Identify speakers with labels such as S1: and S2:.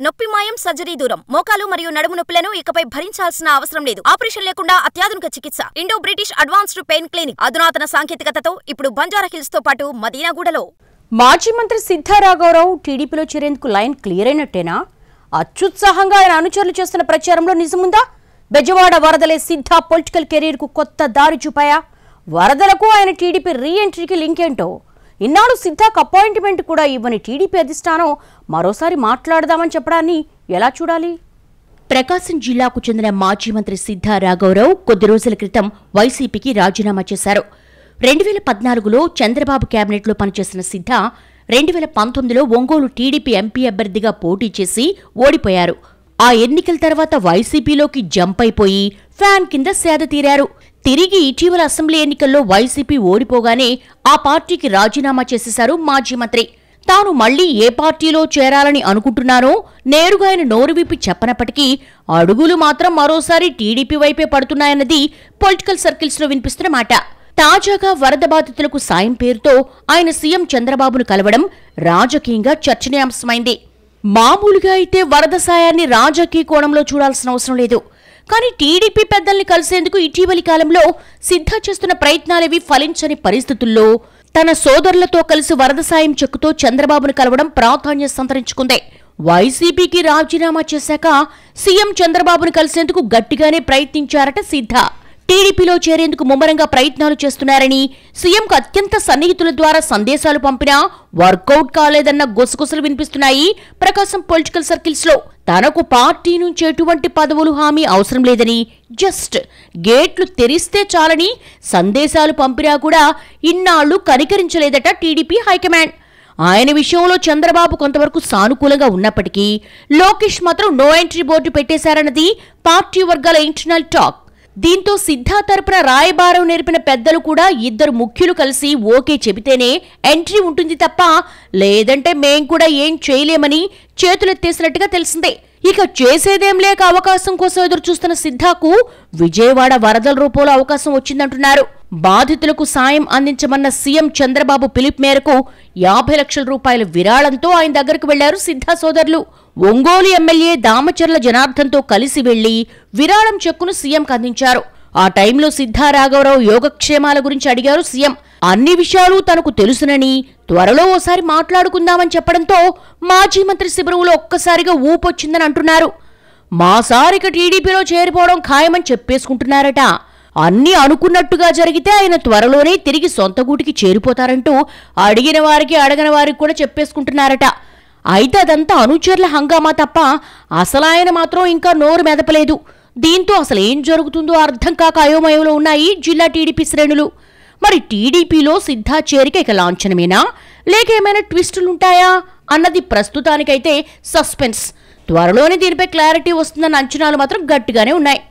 S1: నొప్పి మాయం సర్జరీ దూరం మోకాలు మరియు నడుము నొప్పులను ఇకపై భరించాల్సిన అవసరం లేదు. ఆపరేషన్ లేకుండా అత్యాధునిక చికిత్స. Indo British advanced pain clinic అధునాతన సాంకేతికతతో ఇప్పుడు బంజారా హిల్స్ తో పాటు మదీనాగూడలో.
S2: మాజీ మంత్రి సిద్ధా రాఘవరావు టీడీపీలో చేరేందుకు లైన్ క్లియర్ అయినట్టేనా? అత్యుత్సాహంగా ఆయన అనుచరులు చేస్తున్న ప్రచారంలో నిజముందా? బెజవాడ వరదలే సిద్ధా పొలిటికల్ కెరీర్ కు కొత్త దారి చూపాయా? వరదలకు ఆయన టీడీపీ రీ ఎంట్రీకి లింక్ ఏంటో? ఇన్నాళ్ళు సిద్ధాకు అపాయింట్మెంట్ కూడా ఇవ్వని టీడీపీ అధిష్టానం మరోసారి మాట్లాడదామని చెప్పడాన్ని ఎలా చూడాలి? ప్రకాశం జిల్లాకు చెందిన మాజీ మంత్రి సిద్ధా రాఘవరావు కొద్ది రోజుల క్రితం వైసీపీకి రాజీనామా చేశారు. 2014లో చంద్రబాబు కేబినెట్లో పనిచేసిన సిద్ధా 2019లో ఒంగోలు టీడీపీ ఎంపీ అభ్యర్థిగా పోటీ చేసి ఓడిపోయారు. ఆ ఎన్నికల తర్వాత వైసీపీలోకి జంప్ అయిపోయి ఫ్యాన్ కింద సేద తీరారు. తిరిగి ఇటీవల అసెంబ్లీ ఎన్నికల్లో వైసీపీ ఓడిపోగానే ఆ పార్టీకి రాజీనామా చేసేశారు మాజీ మంత్రి. తాను మళ్లీ ఏ పార్టీలో చేరాలని అనుకుంటున్నారో నేరుగా ఆయన నోరు విప్పి చెప్పనప్పటికీ అడుగులు మాత్రం మరోసారి టీడీపీ వైపే పడుతున్నాయన్నది పొలిటికల్ సర్కిల్స్ లో వినిపిస్తున్న మాట. తాజాగా వరద బాధితులకు సాయం పేరుతో ఆయన సీఎం చంద్రబాబును కలవడం రాజకీయంగా చర్చనీయాంశమైంది. మామూలుగా అయితే వరద సాయాన్ని రాజకీయ కోణంలో చూడాల్సిన అవసరం లేదు. కానీ టీడీపీ పెద్దల్ని కలిసేందుకు ఇటీవలి కాలంలో సిద్ధా చేస్తున్న ప్రయత్నాలేవి ఫలించని పరిస్థితుల్లో తన సోదరులతో కలిసి వరద సాయం చెక్కుతో చంద్రబాబును కలవడం ప్రాధాన్యం సంతరించుకుంది. వైసీపీకి రాజీనామా చేశాక సీఎం చంద్రబాబును కలిసేందుకు గట్టిగానే ప్రయత్నించారట సిద్ధా. టీడీపీలో చేరేందుకు ముమ్మరంగా ప్రయత్నాలు చేస్తున్నారని, సీఎంకు అత్యంత సన్నిహితుల ద్వారా సందేశాలు పంపినా వర్కౌట్ కాలేదన్న గుసగుసలు వినిపిస్తున్నాయి ప్రకాశం పొలిటికల్ సర్కిల్స్ లో. తనకు పార్టీ నుంచి ఎటువంటి పదవులు హామీ అవసరం లేదని, జస్ట్ గేట్లు తెరిస్తే చాలని సందేశాలు పంపినా కూడా ఇన్నాళ్లు కనికరించలేదట టీడీపీ హైకమాండ్. ఆయన విషయంలో చంద్రబాబు కొంతవరకు సానుకూలంగా ఉన్నప్పటికీ లోకేష్ మాత్రం నో ఎంట్రీ బోర్డు పెట్టేశారన్నది పార్టీ వర్గాల ఇంటర్నల్ టాక్. దీంతో సిద్ధా తరపున రాయబారం నేర్పిన పెద్దలు కూడా ఇద్దరు ముఖ్యులు కలిసి ఓకే చెబితేనే ఎంట్రీ ఉంటుంది తప్ప లేదంటే మేం కూడా ఏం చేయలేమని చేతులెత్తేసినట్టుగా తెలిసిందే. ఇక చేసేదేం లేక అవకాశం కోసం ఎదురు చూస్తున్న సిద్ధాకు విజయవాడ వరదల రూపంలో అవకాశం వచ్చిందంటున్నారు. బాధితులకు సాయం అందించమన్న సీఎం చంద్రబాబు పిలుపు మేరకు 50 లక్షల రూపాయల విరాళంతో ఆయన దగ్గరకు వెళ్లారు సిద్ధా సోదరులు. ఒంగోలు ఎమ్మెల్యే దామచర్ల జనార్దన్తో కలిసి వెళ్లి విరాళం చెక్కును సీఎంకు అందించారు. ఆ టైంలో సిద్ధా రాఘవరావు యోగక్షేమాల గురించి అడిగారు సీఎం. అన్ని విషయాలు తనకు తెలుసునని, త్వరలో ఓసారి మాట్లాడుకుందామని చెప్పడంతో మాజీ మంత్రి శిబిరంలో ఒక్కసారిగా ఊపొచ్చిందని అంటున్నారు. మాసారిక టీడీపీలో చేరిపోవడం ఖాయమని చెప్పేసుకుంటున్నారట. అన్నీ అనుకున్నట్టుగా జరిగితే ఆయన త్వరలోనే తిరిగి సొంత గూటికి చేరిపోతారంటూ అడిగిన వారికి అడగని వారికి కూడా చెప్పేసుకుంటున్నారట. అయితే అదంతా అనుచరుల హంగామా తప్ప అసలాయన మాత్రం ఇంకా నోరు మెదపలేదు. దీంతో అసలేం జరుగుతుందో అర్థం కాక అయోమయంలో ఉన్నాయి జిల్లా టీడీపీ శ్రేణులు. మరి టీడీపీలో సిద్ధా చేరిక ఇక లాంఛనమేనా, లేక ఏమైనా ట్విస్టులుంటాయా అన్నది ప్రస్తుతానికైతే సస్పెన్స్. త్వరలోనే దీనిపై క్లారిటీ వస్తుందన్న అంచనాలు మాత్రం గట్టిగానే ఉన్నాయి.